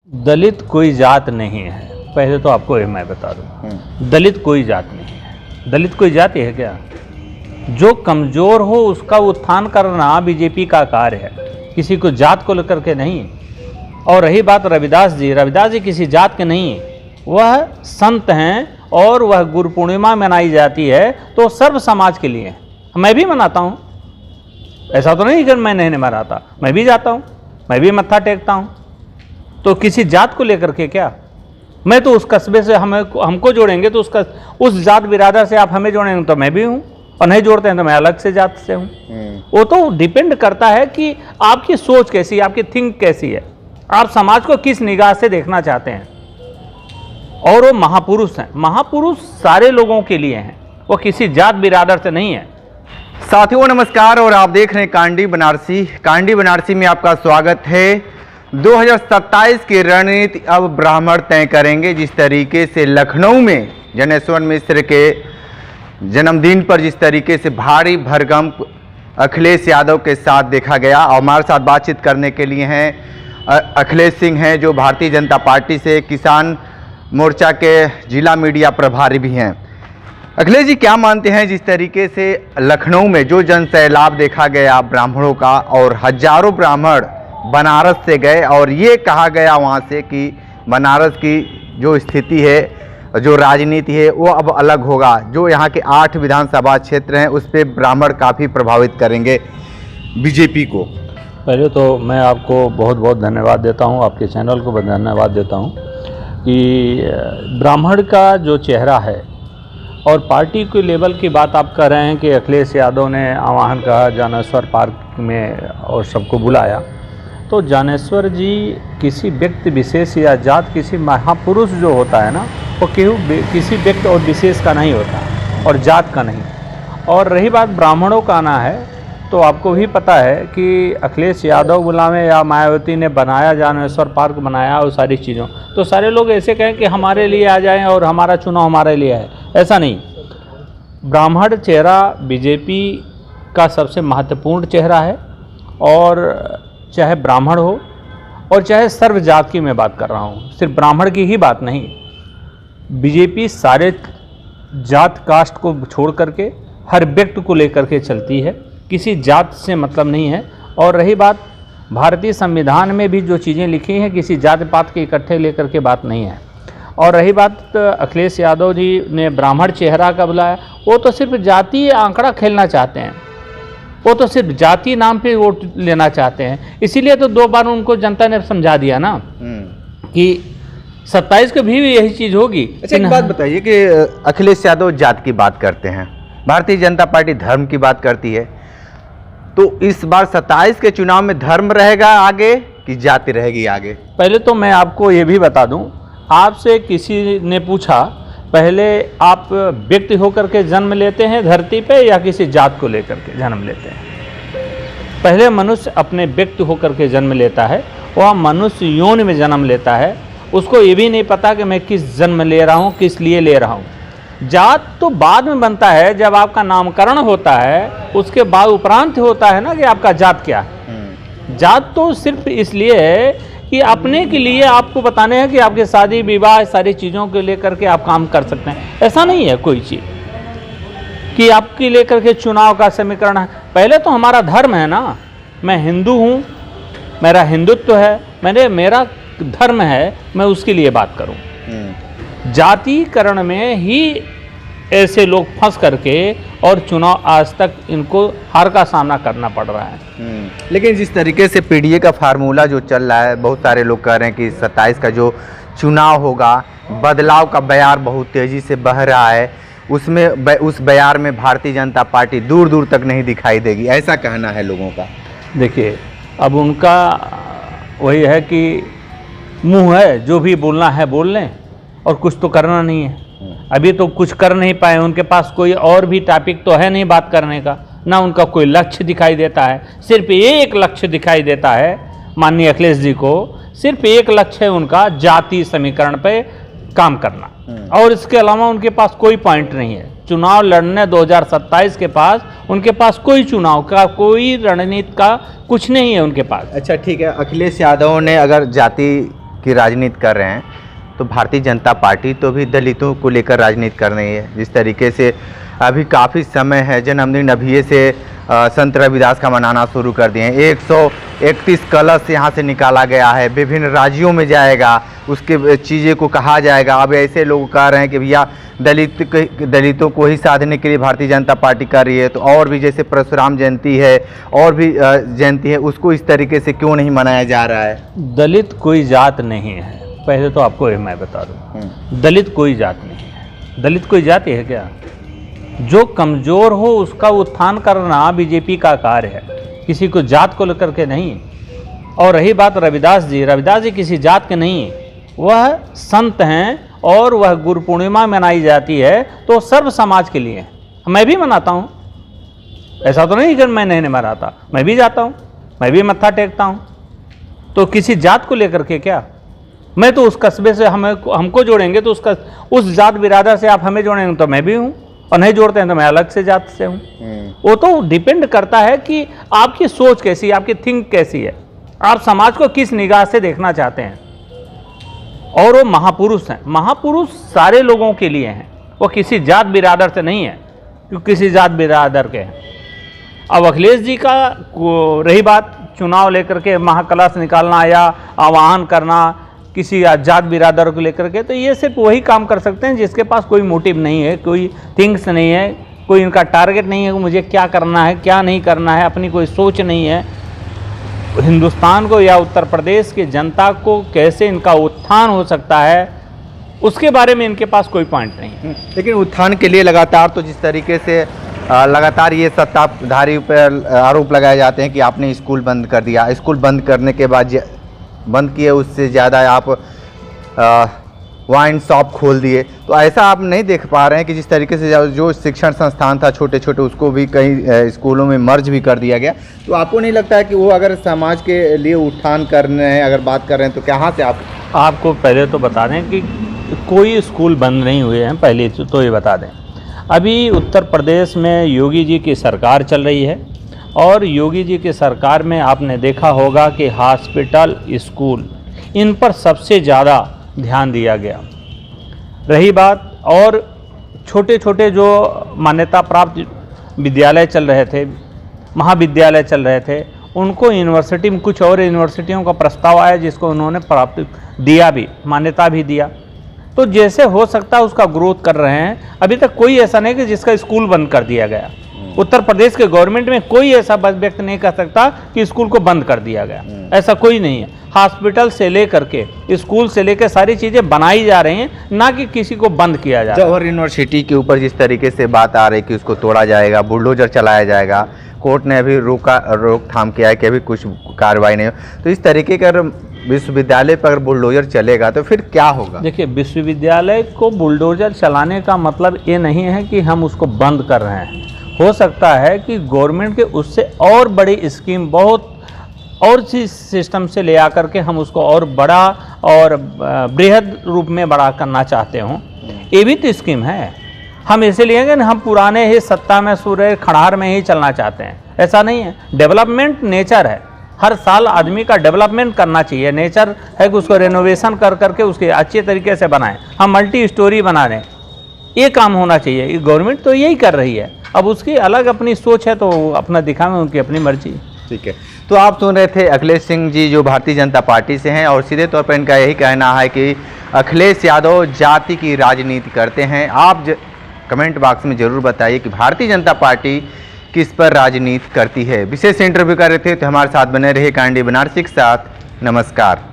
दलित कोई जात नहीं है। पहले तो आपको ये मैं बता दूं, दलित कोई जात नहीं है। दलित कोई जाति है क्या? जो कमज़ोर हो उसका उत्थान करना बीजेपी का कार्य है, किसी को जात को लेकर के नहीं। और रही बात रविदास जी किसी जात के नहीं है, वह संत हैं और वह गुरु पूर्णिमा मनाई जाती है तो सर्व समाज के लिए। मैं भी मनाता हूँ, ऐसा तो नहीं कि मैं नहीं मनाता, मैं भी जाता हूँ, मैं भी मत्था टेकता हूँ। तो किसी जात को लेकर के क्या? मैं तो उस कस्बे से हमको जोड़ेंगे तो उस जात बिरादर से आप हमें जोड़ेंगे तो मैं भी हूँ, और नहीं जोड़ते हैं तो मैं अलग से जात से हूँ। वो तो डिपेंड करता है कि आपकी सोच कैसी है, आपकी थिंक कैसी है, आप समाज को किस निगाह से देखना चाहते हैं। और वो महापुरुष हैं, महापुरुष सारे लोगों के लिए हैं, वो किसी जात बिरादर से नहीं है। साथियों नमस्कार, और आप देख रहे हैं कांडी बनारसी। कांडी बनारसी में आपका स्वागत है। 2027 की रणनीति अब ब्राह्मण तय करेंगे। जिस तरीके से लखनऊ में जनेश्वर मिश्र के जन्मदिन पर जिस तरीके से भारी भरगम अखिलेश यादव के साथ देखा गया, और हमारे साथ बातचीत करने के लिए हैं अखिलेश सिंह हैं, जो भारतीय जनता पार्टी से किसान मोर्चा के जिला मीडिया प्रभारी भी हैं। अखिलेश जी, क्या मानते हैं जिस तरीके से लखनऊ में जो जन सैलाब देखा गया ब्राह्मणों का, और हजारों ब्राह्मण बनारस से गए, और ये कहा गया वहाँ से कि बनारस की जो स्थिति है, जो राजनीति है, वो अब अलग होगा। जो यहाँ के 8 विधानसभा क्षेत्र हैं उस पर ब्राह्मण काफ़ी प्रभावित करेंगे बीजेपी को। पहले तो मैं आपको बहुत बहुत धन्यवाद देता हूँ, आपके चैनल को धन्यवाद देता हूँ कि ब्राह्मण का जो चेहरा है, और पार्टी के लेवल की बात आप कर रहे हैं कि अखिलेश यादव ने आह्वान कहा जानेश्वर पार्क में और सबको बुलाया, तो जानेश्वर जी किसी व्यक्ति विशेष या जात, किसी महापुरुष जो होता है ना, वो किसी व्यक्ति और विशेष का नहीं होता, और जात का नहीं। और रही बात ब्राह्मणों का आना है, तो आपको भी पता है कि अखिलेश यादव बुलावे या मायावती ने बनाया, जानेश्वर पार्क बनाया और सारी चीज़ों, तो सारे लोग ऐसे कहें कि हमारे लिए आ जाएं और हमारा चुनाव हमारे लिए है, ऐसा नहीं। ब्राह्मण चेहरा बीजेपी का सबसे महत्वपूर्ण चेहरा है, और चाहे ब्राह्मण हो और चाहे सर्व जात की मैं बात कर रहा हूँ, सिर्फ ब्राह्मण की ही बात नहीं। बीजेपी सारे जात कास्ट को छोड़ करके हर व्यक्ति को लेकर के चलती है, किसी जात से मतलब नहीं है। और रही बात भारतीय संविधान में भी जो चीज़ें लिखी हैं, किसी जात पात के इकट्ठे लेकर के बात नहीं है। और रही बात अखिलेश यादव जी ने ब्राह्मण चेहरा का बुलाया, वो तो सिर्फ जातीय आंकड़ा खेलना चाहते हैं, वो तो सिर्फ जाति नाम पे वोट लेना चाहते हैं। इसीलिए तो 2 बार उनको जनता ने समझा दिया ना कि 27 को भी यही चीज़ होगी। अच्छा, एक बात बताइए कि अखिलेश यादव जात की बात करते हैं, भारतीय जनता पार्टी धर्म की बात करती है, तो इस बार 27 के चुनाव में धर्म रहेगा आगे कि जाति रहेगी आगे? पहले तो मैं आपको ये भी बता दूं, आपसे किसी ने पूछा पहले आप व्यक्ति होकर के जन्म लेते हैं धरती पे या किसी जात को लेकर के जन्म लेते हैं? पहले मनुष्य अपने व्यक्ति होकर के जन्म लेता है, वह मनुष्य योनि में जन्म लेता है, उसको ये भी नहीं पता कि मैं किस जन्म ले रहा हूँ, किस लिए ले रहा हूँ। जात तो बाद में बनता है, जब आपका नामकरण होता है उसके बाद उपरांत होता है ना कि आपका जात क्या है। जात तो सिर्फ इसलिए है कि अपने के लिए आपको बताने हैं कि आपके शादी विवाह सारी चीज़ों को लेकर के आप काम कर सकते हैं। ऐसा नहीं है कोई चीज़ कि आपके लेकर के चुनाव का समीकरण है। पहले तो हमारा धर्म है ना, मैं हिंदू हूँ, मेरा हिंदुत्व है, मेरा धर्म है, मैं उसके लिए बात करूँ। जातीकरण में ही ऐसे लोग फंस करके और चुनाव आज तक इनको हार का सामना करना पड़ रहा है। लेकिन जिस तरीके से पीडीए का फार्मूला जो चल रहा है, बहुत सारे लोग कह रहे हैं कि 27 का जो चुनाव होगा, बदलाव का बयार बहुत तेज़ी से बह रहा है, उसमें उस बयार में भारतीय जनता पार्टी दूर दूर तक नहीं दिखाई देगी, ऐसा कहना है लोगों का। देखिए, अब उनका वही है कि मुँह है, जो भी बोलना है बोल लें, और कुछ तो करना नहीं है। अभी तो कुछ कर नहीं पाए, उनके पास कोई और भी टॉपिक तो है नहीं बात करने का, ना उनका कोई लक्ष्य दिखाई देता है। सिर्फ एक लक्ष्य दिखाई देता है माननीय अखिलेश जी को, सिर्फ एक लक्ष्य है उनका, जाति समीकरण पे काम करना, और इसके अलावा उनके पास कोई पॉइंट नहीं है। चुनाव लड़ने 2027 के पास उनके पास कोई चुनाव का, कोई रणनीति का कुछ नहीं है उनके पास। अच्छा ठीक है, अखिलेश यादव ने अगर जाति की राजनीति कर रहे हैं, तो भारतीय जनता पार्टी तो भी दलितों को लेकर राजनीति कर रही है। जिस तरीके से अभी काफ़ी समय है, जन्मदिन अभी से संत रविदास का मनाना शुरू कर दिए हैं। 131 कलश यहाँ से निकाला गया है, विभिन्न राज्यों में जाएगा, उसके चीज़ें को कहा जाएगा। अब ऐसे लोग कह रहे हैं कि भैया दलितों को ही साधने के लिए भारतीय जनता पार्टी कर रही है, तो और भी जैसे परशुराम जयंती है और भी जयंती है, उसको इस तरीके से क्यों नहीं मनाया जा रहा है? दलित कोई जात नहीं है, पहले तो आपको ये मैं बता दूं, दलित कोई जात नहीं है। दलित कोई जाति है क्या? जो कमज़ोर हो उसका उत्थान करना बीजेपी का कार्य है, किसी को जात को लेकर के नहीं। और रही बात रविदास जी किसी जात के नहीं है, वह संत हैं और वह गुरु पूर्णिमा मनाई जाती है तो सर्व समाज के लिए। मैं भी मनाता हूँ, ऐसा तो नहीं कि मैं नहीं मनाता, मैं भी जाता हूँ, मैं भी मत्था टेकता हूँ। तो किसी जात को लेकर के क्या? मैं तो उस कस्बे से हमको जोड़ेंगे तो उस जात बिरादर से आप हमें जोड़ेंगे तो मैं भी हूँ, और नहीं जोड़ते हैं तो मैं अलग से जात से हूँ। वो तो डिपेंड करता है कि आपकी सोच कैसी है, आपकी थिंक कैसी है, आप समाज को किस निगाह से देखना चाहते हैं। और वो महापुरुष हैं, महापुरुष सारे लोगों के लिए हैं, वो किसी जात बिरादर से नहीं है, क्योंकि किसी जात बिरादर के हैं। अब अखिलेश जी का रही बात चुनाव लेकर के महाकलश निकालना या आह्वान करना किसी जात बिरादर को लेकर के, तो ये सिर्फ वही काम कर सकते हैं जिसके पास कोई मोटिव नहीं है, कोई थिंग्स नहीं है, कोई इनका टारगेट नहीं है कि मुझे क्या करना है क्या नहीं करना है, अपनी कोई सोच नहीं है। हिंदुस्तान को या उत्तर प्रदेश की जनता को कैसे इनका उत्थान हो सकता है उसके बारे में इनके पास कोई पॉइंट नहीं है। लेकिन उत्थान के लिए लगातार तो जिस तरीके से लगातार ये सत्ताधारी पर आरोप लगाए जाते हैं कि आपने स्कूल बंद कर दिया, स्कूल बंद करने के बाद बंद किए उससे ज़्यादा आप वाइन शॉप खोल दिए, तो ऐसा आप नहीं देख पा रहे हैं कि जिस तरीके से जो शिक्षण संस्थान था छोटे छोटे उसको भी कई स्कूलों में मर्ज भी कर दिया गया। तो आपको नहीं लगता है कि वो अगर समाज के लिए उत्थान करने हैं, अगर बात कर रहे हैं, तो कहाँ से आपको पहले तो बता दें कि कोई स्कूल बंद नहीं हुए हैं, पहले तो ये बता दें। अभी उत्तर प्रदेश में योगी जी की सरकार चल रही है और योगी जी की सरकार में आपने देखा होगा कि हॉस्पिटल, स्कूल, इन पर सबसे ज़्यादा ध्यान दिया गया। रही बात और छोटे छोटे जो मान्यता प्राप्त विद्यालय चल रहे थे, महाविद्यालय चल रहे थे, उनको यूनिवर्सिटी में कुछ और यूनिवर्सिटियों का प्रस्ताव आया जिसको उन्होंने प्राप्त दिया भी, मान्यता भी दिया। तो जैसे हो सकता है उसका ग्रोथ कर रहे हैं। अभी तक कोई ऐसा नहीं कि जिसका स्कूल बंद कर दिया गया। उत्तर प्रदेश के गवर्नमेंट में कोई ऐसा व्यक्त नहीं कर सकता कि स्कूल को बंद कर दिया गया, ऐसा कोई नहीं है। हॉस्पिटल से लेकर के स्कूल से लेकर सारी चीज़ें बनाई जा रही हैं, ना कि किसी को बंद किया जा रहा है। जवाहर यूनिवर्सिटी के ऊपर जिस तरीके से बात आ रही है कि उसको तोड़ा जाएगा, बुलडोजर चलाया जाएगा, कोर्ट ने अभी रोकथाम किया है कि अभी कुछ कार्रवाई नहीं हो, तो इस तरीके का विश्वविद्यालय पर बुलडोजर चलेगा तो फिर क्या होगा? देखिए, विश्वविद्यालय को बुलडोजर चलाने का मतलब ये नहीं है कि हम उसको बंद कर रहे हैं। हो सकता है कि गवर्नमेंट के उससे और बड़ी स्कीम बहुत और चीज सिस्टम से ले आकर के हम उसको और बड़ा और बृहद रूप में बड़ा करना चाहते हों। ये भी तो स्कीम है। हम इसलिए कि हम पुराने ही सत्ता में सूर्य खड़ार में ही चलना चाहते हैं, ऐसा नहीं है। डेवलपमेंट नेचर है, हर साल आदमी का डेवलपमेंट करना चाहिए। नेचर है कि उसको रेनोवेशन कर करके उसके अच्छे तरीके से बनाएं। हम मल्टी स्टोरी बना रहे हैं, ये काम होना चाहिए। गवर्नमेंट तो यही कर रही है, अब उसकी अलग अपनी सोच है तो अपना दिखावे, उनकी अपनी मर्जी। ठीक है, तो आप सुन रहे थे अखिलेश सिंह जी जो भारतीय जनता पार्टी से हैं, और सीधे तौर पर इनका यही कहना है कि अखिलेश यादव जाति की राजनीति करते हैं। आप कमेंट बॉक्स में ज़रूर बताइए कि भारतीय जनता पार्टी किस पर राजनीति करती है। विशेष इंटरव्यू कर रहे थे तो हमारे साथ बने रहे कांडी बनारसी के साथ। नमस्कार।